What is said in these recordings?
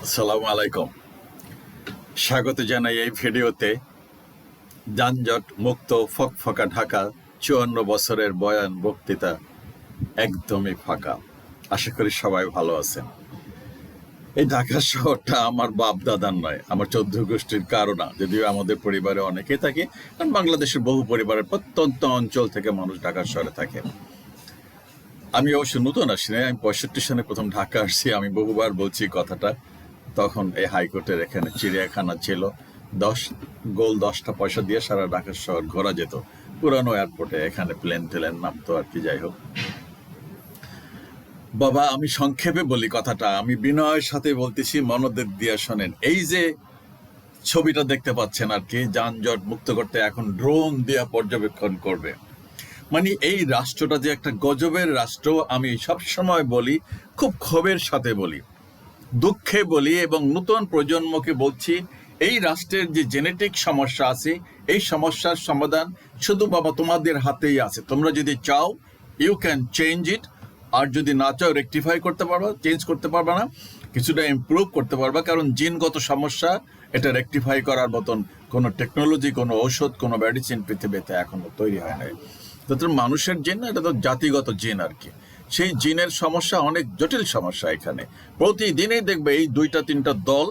আসসালামু আলাইকুম। স্বাগত জানাই এই ভিডিওতে। যানজট মুক্ত ফকফকা ঢাকা, ৫৪ বছরের বয়ান বক্তৃতা একদমই ফাঁকা। আশা করি সবাই ভালো আছেন। এই ঢাকা শহরটা আমার বাপ দাদার নয়, আমার ১৪ গোষ্ঠীর কারো না, যদিও আমাদের পরিবারে অনেকে থাকে, কারণ বাংলাদেশের বহু পরিবারের প্রত্যন্ত অঞ্চল থেকে মানুষ ঢাকা শহরে থাকে। আমি অবশ্য নতুন আসিনি, আমি ৬৫ সালে প্রথম ঢাকা আসছি। আমি বহুবার বলছি কথাটা। তখন এই হাইকোর্টের এখানে চিড়িয়াখানা ছিল, 10টা পয়সা দিয়ে সারা ঢাকা শহর ঘোরা যেত। পুরানো এয়ারপোর্টে এখানে প্লেন টেলেন নামতো আর কি। যাই হোক বাবা, আমি সংক্ষেপে বলি কথাটা, আমি বিনয়ের সাথে বলতেছি, মনোযোগ দিয়ে শোনেন। এই যে ছবিটা দেখতে পাচ্ছেন আর কি, যানজট মুক্ত করতে এখন ড্রোন দিয়ে পর্যবেক্ষণ করবে। মানে এই রাষ্ট্রটা যে একটা গজবের রাষ্ট্র, আমি সবসময় বলি, খুব ক্ষোভের সাথে বলি, দুঃখে বলি, এবং নতুন প্রজন্মকে বলছি, এই রাষ্ট্রের যে জেনেটিক সমস্যা আছে, এই সমস্যার সমাধান শুধু বাবা তোমাদের হাতেই আছে। তোমরা যদি চাও, ইউ ক্যান চেঞ্জ ইট। আর যদি না চাও, রেকটিফাই করতে পারবা, চেঞ্জ করতে পারবা না, কিছুটা ইমপ্রুভ করতে পারবা। কারণ জিনগত সমস্যা, এটা রেকটিফাই করার মতন কোনো টেকনোলজি, কোনো ঔষধ, কোনো মেডিসিন পৃথিবীতে এখনো তৈরি হয় নাই। তো মানুষের জিন, এটা তো জাতিগত জিন আর কি। সেই জিনের সমস্যা অনেক জটিল সমস্যা। এখানে প্রতিদিনই দেখবে এই 2-3টা দল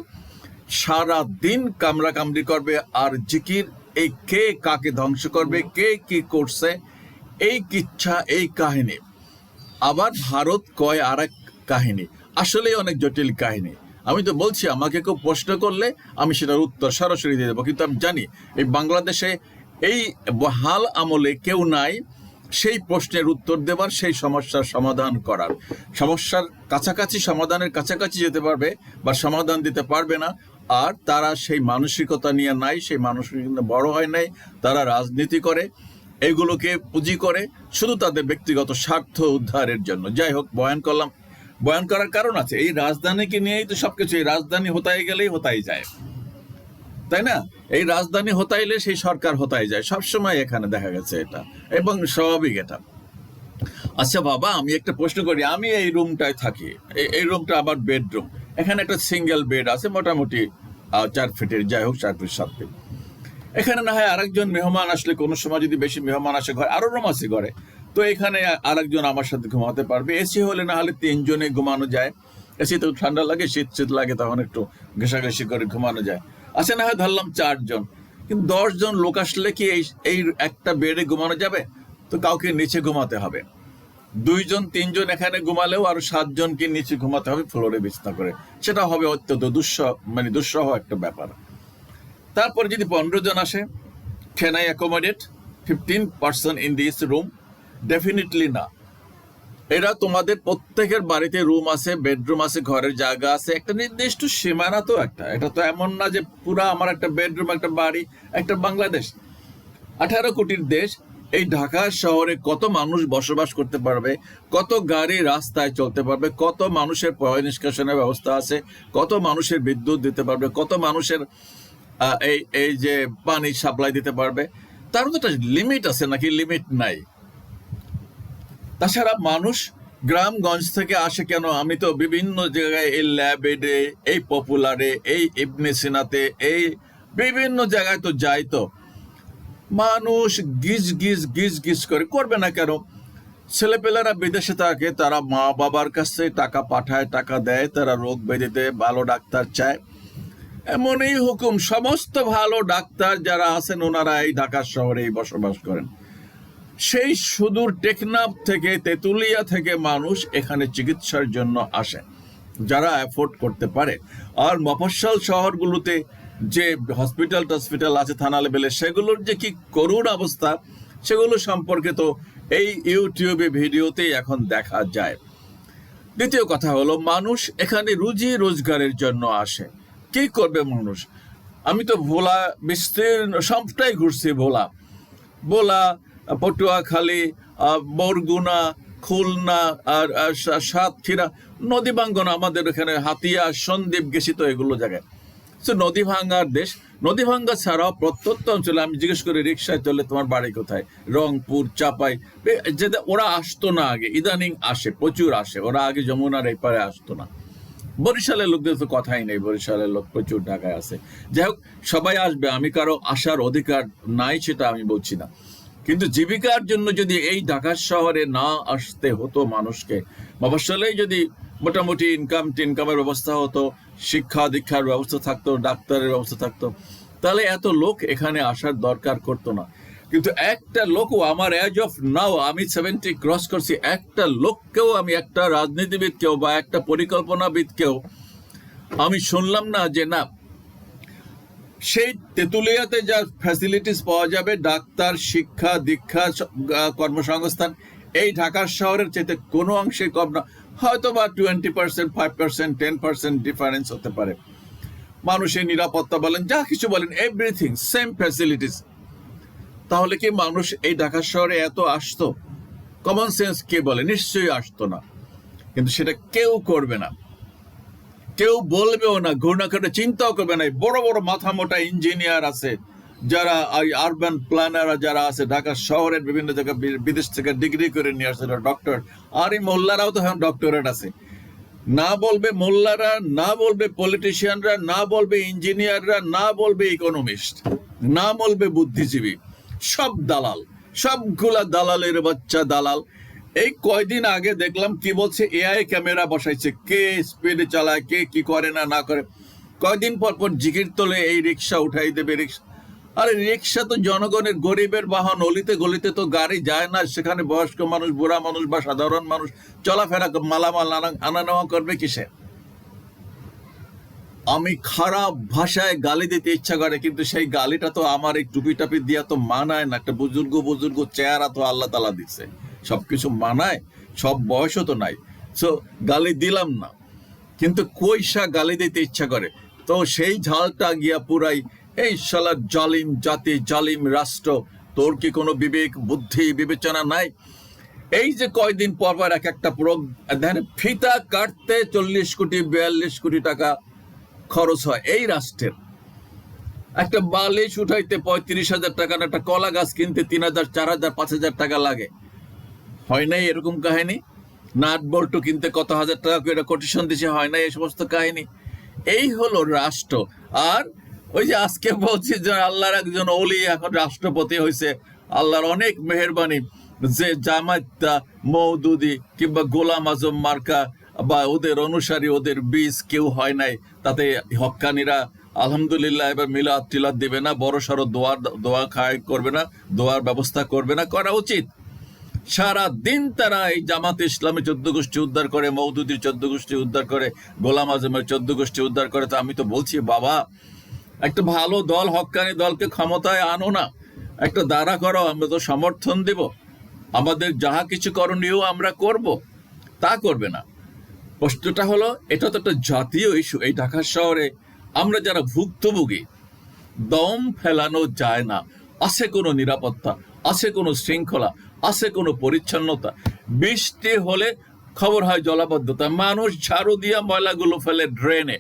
সারা দিন কামড়াকামড়ি করবে আর জিকির, এই কে কাকে ধ্বংস করবে, কে কি করছে, এই কিচ্ছা, এই কাহিনী। আবার ভারত কয় আর এক কাহিনী, আসলে অনেক জটিল কাহিনী। আমি তো বলছি, আমাকে কেউ প্রশ্ন করলে আমি সেটার উত্তর সরাসরি দিয়ে দেবো, কিন্তু আমি জানি এই বাংলাদেশে এই হাল আমলে কেউ নাই সেই প্রশ্নের উত্তর দেবার, সেই সমস্যার সমাধান করার। সমস্যার কাছাকাছি, সমাধানের কাছাকাছি যেতে পারবে বা সমাধান দিতে পারবে না। আর তারা সেই মানসিকতা নিয়ে নাই, সেই মানসিকতা বড় হয় নাই। তারা রাজনীতি করে, এগুলোকে পুঁজি করে শুধু তাদের ব্যক্তিগত স্বার্থ উদ্ধারের জন্য। যাই হোক, বয়ান করলাম। বয়ান করার কারণ আছে, এই রাজধানীকে নিয়েই তো সবকিছু। এই রাজধানী হতাই গেলেই হতাই যায়, তাই না? এই রাজধানী হতাইলে সেই সরকার হতাই যায়, সবসময় এখানে দেখা গেছে এটা, এবং স্বাভাবিক এটা। আচ্ছা বাবা, আমি একটা প্রশ্ন করি। আমি এই রুমটায় থাকি, এই রুমটা আবার বেডরুম। এখানে একটা সিঙ্গেল বেড আছে, মোটামুটি 4 ফিটের, যাই হোক 4 ফিট 7 ফিট। এখানে না হয় আরেকজন মেহমান আসলে, কোনো সময় যদি বেশি মেহমান আসে, ঘরে আরো রুম আছে ঘরে, তো এখানে আরেকজন আমার সাথে ঘুমাতে পারবে। এসি হলে না হলে 3 জনে ঘুমানো যায়। এসি তো ঠান্ডা লাগে, শীত শীত লাগে, তখন একটু ঘেঁষাঘেঁষি করে ঘুমানো যায়। আচ্ছা, না হয় ধরলাম 4 জন, কিন্তু 10 জন লোক আসলে কি এই একটা বেডে ঘুমানো যাবে? তো কাউকে নিচে ঘুমাতে হবে। 2 জন 3 জন এখানে ঘুমালেও আরো 7 জনকে নিচে ঘুমাতে হবে ফ্লোরে বিছনা করে। সেটা হবে অত্যন্ত দুঃসহ একটা ব্যাপার। তারপরে যদি 15 জন আসে, can I accommodate 15 person in this room? Definitely না। এরা তোমাদের প্রত্যেকের বাড়িতে রুম আছে, বেডরুম আছে, ঘরের জায়গা আছে, একটা নির্দিষ্ট সীমানা। তো একটা, এটা তো এমন না যে পুরা আমার একটা বেডরুম, একটা বাড়ি, একটা বাংলাদেশ 18 কোটির দেশ। এই ঢাকা শহরে কত মানুষ বসবাস করতে পারবে, কত গাড়ি রাস্তায় চলতে পারবে, কত মানুষের পয় নিষ্কাশনের ব্যবস্থা আছে, কত মানুষের বিদ্যুৎ দিতে পারবে, কত মানুষের এই যে পানি সাপ্লাই দিতে পারবে, তার তো একটা লিমিট আছে নাকি? লিমিট নাই। তাছাড়া মানুষ গ্রামগঞ্জ থেকে আসে কেন? আমি তো বিভিন্ন জায়গায়, এই ল্যাবেডে, এই পপুলারে, এই ইবনে সিনাতে, এই বিভিন্ন জায়গায় তো যাই। তো মানুষ গিজ করে, করবে না কেন? ছেলেপেলেরা বিদেশে থাকে, তারা মা বাবার কাছে টাকা পাঠায়, টাকা দেয়, তারা রোগ ব্যাধিতে ভালো ডাক্তার চায়। এমনই হুকুম, সমস্ত ভালো ডাক্তার যারা আছেন ওনারা এই ঢাকা শহরেই বসবাস করেন। সেই সুদূর টেকনাফ থেকে, তেঁতুলিয়া থেকে মানুষ এখানে চিকিৎসার জন্য আসে, যারা অ্যাফোর্ড করতে পারে। আর মফস্বল শহরগুলোতে যে হসপিটাল আছে থানা লেভেলে, সেগুলোর যে কি করুণ অবস্থা, সেগুলো সম্পর্কে তো এই ইউটিউবে ভিডিওতেই এখন দেখা যায়। দ্বিতীয় কথা হলো, মানুষ এখানে রুজি রোজগারের জন্য আসে। কি করবে মানুষ? আমি তো ভোলা বিস্তীর্ণ সবটাই ঘুরছি, ভোলা, পটুয়াখালী, বরগুনা, খুলনা, আর সাতক্ষীরা, নদী ভাঙ্গন, আমাদের এখানে হাতিয়া, সন্দ্বীপ গেছি তো এগুলো জায়গায়। তো নদী ভাঙ্গার দেশ। নদী ভাঙ্গা ছাড়াও প্রত্যন্ত অঞ্চলে, আমি জিজ্ঞেস করি রিক্সায় চলে তোমার বাড়ি কোথায়, রংপুর, চাপাই, যে ওরা আসতো না আগে, ইদানিং আসে, প্রচুর আসে। ওরা আগে যমুনার এই পারে আসতো না। বরিশালের লোকদের তো কথাই নেই, বরিশালের লোক প্রচুর ঢাকায় আছে। যাই হোক, সবাই আসবে, আমি কারো আসার অধিকার নাই সেটা আমি বলছি না, কিন্তু জীবিকার জন্য যদি এই ঢাকা শহরে না আসতে হতো মানুষকে, মফস্বলেই যদি মোটামুটি ইনকামের ব্যবস্থা হতো, শিক্ষা দীক্ষার ব্যবস্থা থাকতো, ডাক্তারের ব্যবস্থা থাকতো, তাহলে এত লোক এখানে আসার দরকার করতো না। কিন্তু একটা লোকও আমার এজ অফ নাও, আমি 70 ক্রস করছি, একটা লোককেও আমি, একটা রাজনীতিবিদকেও বা একটা পরিকল্পনাবিদকেও আমি শুনলাম না যে না সেই তেঁতুলিয়াতে যা ফ্যাসিলিটিস পাওয়া যাবে, ডাক্তার, শিক্ষা দীক্ষা, কর্মসংস্থান, এই ঢাকার শহরের চাইতে কোনো অংশে কম না, হয়তো বা 20%, 5%, 10% ডিফারেন্স হতে পারে। মানুষের নিরাপত্তা বলেন, যা কিছু বলেন, এভরিথিং সেম ফ্যাসিলিটিস। তাহলে কি মানুষ এই ঢাকা শহরে এত আসতো? কমন সেন্স কে বলে? নিশ্চয়ই আসতো না। কিন্তু সেটা কেউ করবে না, কেউ বলবেও না, ঘৃণা করে চিন্তাও করবে না। বড় বড় মাথা মোটা ইঞ্জিনিয়ার আছে, যারা আরবান প্ল্যানার যারা আছে ঢাকা শহরের বিভিন্ন জায়গায় বিদেশ থেকে ডিগ্রি করে নিয়ে আসছে, ডক্টর। আর এই মোল্লারাও তো এখন ডক্টরেট আছে। না বলবে মোল্লারা, না বলবে পলিটিশিয়ানরা, না বলবে ইঞ্জিনিয়াররা, না বলবে ইকোনমিস্ট, না বলবে বুদ্ধিজীবী, সব দালাল, সবগুলা দালালের বাচ্চা দালাল। এই কয়দিন আগে দেখলাম কি বলছে, এআই ক্যামেরা বসাইছে, কে স্পিডে চালায়, কে কি করে না করে। কয়দিন পর পর জিকির তোলে এই রিক্সা উঠাই দেবে, রিক্সা। আরে রিক্সা তো জনগণের, গরিবের বাহন, অলিতে গলিতে তো গাড়ি যায় না, সেখানে বয়স্ক মানুষ, বুড়া মানুষ বা সাধারণ মানুষ চলাফেরা, মালামাল আনা নেওয়া করবে কিসে? আমি খারাপ ভাষায় গালি দিতে ইচ্ছা করে, কিন্তু সেই গালিটা তো আমার এই টুপি টাপি দিয়া তো মানায় না। একটা বুজুর্গ চেহারা তো আল্লাহ তালা দিচ্ছে, সবকিছু মানায়, সব বয়সও তো নাই, সো গালি দিলাম না। কিন্তু কইসা গালি দিতে ইচ্ছা করে, তো সেই ঝালটা গিয়া পুরাই এই শালা জালিম জাতি, জালিম রাষ্ট্র, তোর কি কোনো বিবেক বুদ্ধি বিবেচনা নাই? এই যে কয়দিন পর পর এক একটা ফিতা কাটতে 40 কোটি 42 কোটি টাকা খরচ হয় এই রাষ্ট্রের। একটা বালিশ উঠাইতে 35,000 টাকা, একটা কলা গাছ কিনতে 3,000, 4,000, 5,000 টাকা লাগে। হয় নাই এরকম কাহিনী? নাট বল্টু কিনতে কত হাজার টাকা করে কোটেশন দিছে, হয় না এই সমস্ত কাহিনী? এই হলো রাষ্ট্র। আর ওই যে আজকে বলছি যে আল্লাহর একজন ওলি এখন রাষ্ট্রপতি হয়েছে, আল্লাহর অনেক মেহেরবানি যে জামায়াতটা, মওদুদি কিংবা গোলাম আজম মার্কা বা ওদের অনুসারী, ওদের বীজ কেউ হয় নাই, তাতে হক্কানিরা আলহামদুলিল্লাহ এবার মিলাদ টিলাদ দিবে না, বড় সড়ো দোয়া খায় করবে না, দোয়ার ব্যবস্থা করবে না, করা উচিত। সারা দিন তারা এই জামাতে ইসলামী 14 গোষ্ঠী উদ্ধার করে, মওদুদির 14 গোষ্ঠী উদ্ধার করে, গোলাম আজমের 14 গোষ্ঠী উদ্ধার করে। তো আমি তো বলছি বাবা, একটা ভালো দল, হক্কানি দলকে ক্ষমতায় আনো না, একটা দাঁড়া করো, আমরা তো সমর্থন দেব, আমাদের যাহা কিছু করণীয় আমরা করব। তা করবে না। প্রশ্নটা হলো, এটা তো একটা জাতীয় ইস্যু। এই ঢাকা শহরে আমরা যারা ভুক্তভোগী, দম ফেলানো যায় না। আছে কোনো নিরাপত্তা, আছে কোনো শৃঙ্খলা, আছে কোনো পরিচ্ছন্নতা? বৃষ্টি হলে খবর হয় জলাবদ্ধতা, মানুষ ঝাড়ু দিয়া ময়লাগুলো ফেলে ড্রেনে।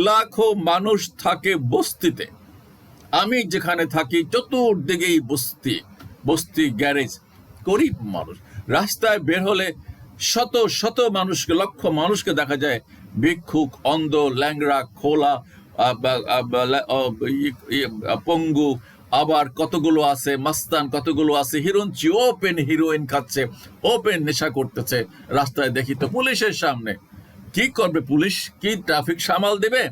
লাখো মানুষ থাকে বস্তিতে। আমি যেখানে থাকি চতুর্দিকেই বস্তি, গ্যারেজ, গরিব মানুষ। রাস্তায় বের হলে শত শত মানুষকে, লক্ষ মানুষকে দেখা যায় ভিক্ষুক, অন্ধ, ল্যাংড়া, খোলা, পঙ্গু, আবার কতগুলো আছে মাস্তান, কতগুলো আছে হিরোইনচি, ওপেন হিরোইন খাচ্ছে, ওপেন নেশা করতেছে রাস্তায় দেখি তো। পুলিশের সামনে কি করবে পুলিশ? কি ট্রাফিক সামাল দেবে?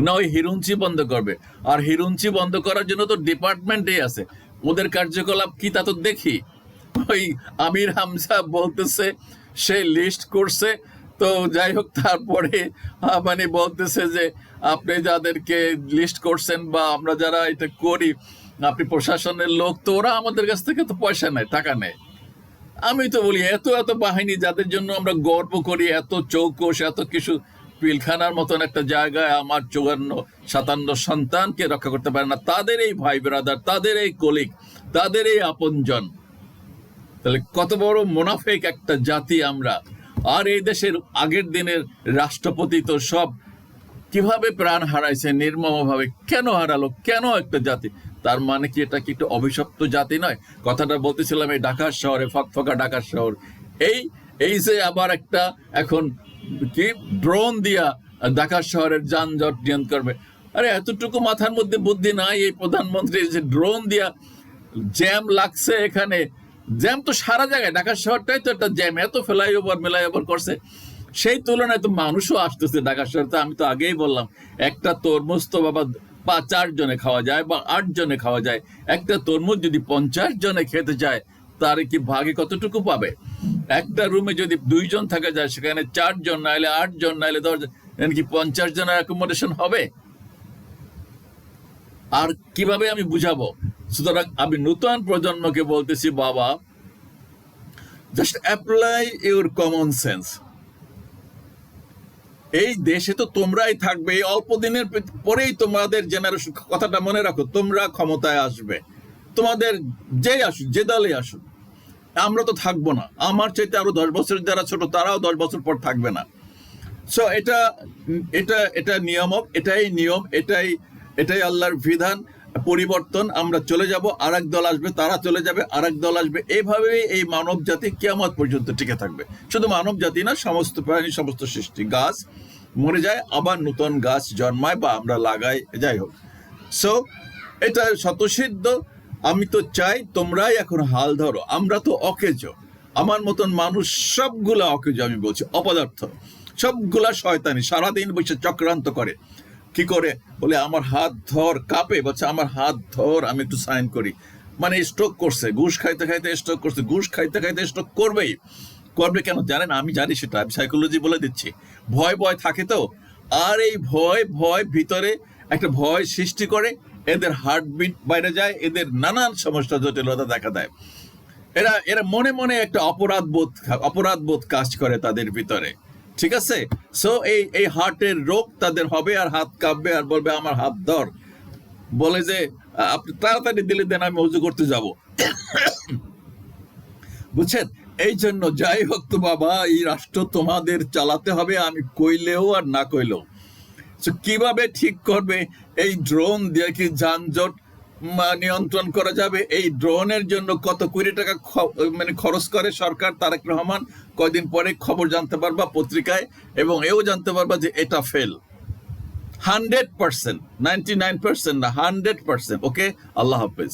না ওই হিরুঞ্চি বন্ধ করবে? আর হিরুঞ্চি বন্ধ করার জন্য তো ডিপার্টমেন্টই আছে, ওদের কার্যকলাপ কি তা তো দেখি। ওই আমির হামজা বলতেছে সে লিস্ট করছে, তো যাই হোক, তারপরে মানে বলতেছে যে আপনি যাদেরকে লিস্ট করছেন বা আমরা যারা এটা করি, আপনি প্রশাসনের লোক, তো ওরা আমাদের কাছ থেকে তো পয়সা নেয়, টাকা নেয়। আমি তো বলি এত এত বাহিনী যাদের জন্য আমরা গর্ব করি, এত চৌকস, এত কিছু, পিলখানার মতন একটা জায়গায় আমার 54-57 সন্তানকে রক্ষা করতে পারে না, তাদের এই ভাই ব্রাদার, তাদের এই কলিগ, তাদের এই আপনজন, তাহলে কত বড় মুনাফেক একটা জাতি আমরা। আর এই দেশের আগের দিনের রাষ্ট্রপতি তো সব কিভাবে প্রাণ হারাইছে নির্মমভাবে, কেন হারালো, কেন একটা জাতি? তার মানে কি এটা কি একটু অভিশপ্ত জাতি নয়? কথাটা বলতেছিলাম এই ঢাকার শহরে, ফকফকা ঢাকার শহর, এই যে আবার একটা এখন কি ড্রোন দিয়া ঢাকা শহরের যানজট নিয়ন্ত্রণ করবে। আরে এতটুকু মাথার মধ্যে বুদ্ধি নাই এই প্রধানমন্ত্রী যে ড্রোন দিয়া জ্যাম লাগছে এখানে, জ্যাম তো সারা জায়গায়, ঢাকা শহরটাই তো একটা জ্যাম, এত মেলাইওভার করছে, সেই তুলনায় তো মানুষও আসতেছে ঢাকা শহরে। তো আমি তো আগেই বললাম, একটা তরমুজ তো বাবা 4 জনে খাওয়া যায় বা 8 জনে খাওয়া যায়, একটা তরমুজ যদি 50 জনে খেতে যায় তার কি ভাগে কতটুকু পাবে? একটা রুমে যদি 2 জন থাকা যায়, সেখানে 4 জন নাইলে 8 জন নাইলে 10 জন, কি 50 জনের অ্যাকোমোডেশন হবে? আর কিভাবে আমি বুঝাবো? সুতরাং আমি নতুন প্রজন্মকে বলতেছি, বাবা just apply your common sense. এই দেশে তো তোমরাই থাকবে, এই অল্প দিনের পরেই তোমাদের জেনারেশন, কথাটা মনে রাখো, তোমরা ক্ষমতায় আসবে, তোমাদের যেই আসুক, যে দলে আসুক, আমরা তো থাকবো না। আমার চাইতে আরো 10 বছর যারা ছোট তারাও 10 বছর পর থাকবে না। সো এটা এটা এটা নিয়ামক, এটাই নিয়ম, এটাই আল্লাহর বিধান। পরিবর্তন, আমরা চলে যাব, আর এক দল আসবে, তারা চলে যাবে, আর এক দল আসবে, এইভাবেই এই মানব জাতি কিয়ামত পর্যন্ত টিকে থাকবে। শুধু মানব জাতি না, সমস্ত প্রাণী, সমস্ত সৃষ্টি। গাছ মরে যায়, আবার নতুন গাছ জন্মায় বা আমরা লাগাই, যাই হোক। সো এটা স্বতঃসিদ্ধ। আমি তো চাই তোমরাই এখন হাল ধরো। আমরা তো অকেজ, আমার মতন মানুষ সবগুলা অকেজ, আমি বলছি অপদার্থ, সবগুলা শয়তানি, সারাদিন বসে চক্রান্ত করে। কি করে বলে, আমার হাত ধর, কাঁপে, বলছে আমার হাত ধর, আমি একটু সাইন করি। মানে স্ট্রোক করছে, ঘুষ খাইতে খাইতে স্ট্রোক করছে, ঘুষ খাইতে খাইতে স্ট্রোক করবেই। করবে কেন জানেন? আমি জানি সেটা, আমি সাইকোলজি বলে দিচ্ছি। ভয় থাকে তো, আর এই ভয় ভিতরে একটা ভয় সৃষ্টি করে, এদের হার্টবিট বাইরে যায়, এদের নানান সমস্যা, জটিলতা দেখা দেয়। এরা মনে মনে একটা অপরাধ বোধ কাজ করে তাদের ভিতরে, ঠিক আছে? সো এই হার্টের রোগ তাদের হবে, আর হাত কাঁপবে, আর বলবে আমার হাত ধর, বলে যে আপনি তাড়াতাড়ি দিলে দেন, আমি ওযু করতে যাব। বুঝছেন? এই জন্য যাই হোক তো বাবা, এই রাষ্ট্র তোমাদের চালাতে হবে, আমি কইলেও আর না কইলেও। কিভাবে ঠিক করবে? এই ড্রোন দিয়ে কি যানজট নিয়ন্ত্রণ করা যাবে? এই ড্রোনের জন্য কত কোটি টাকা মানে খরচ করে সরকার। তারেক রহমান, কয়দিন পরে খবর জানতে পারবা পত্রিকায়, এবং এও জানতে পারবা যে এটা ফেল 100%, 99% না, 100%। ওকে, আল্লাহ হাফেজ।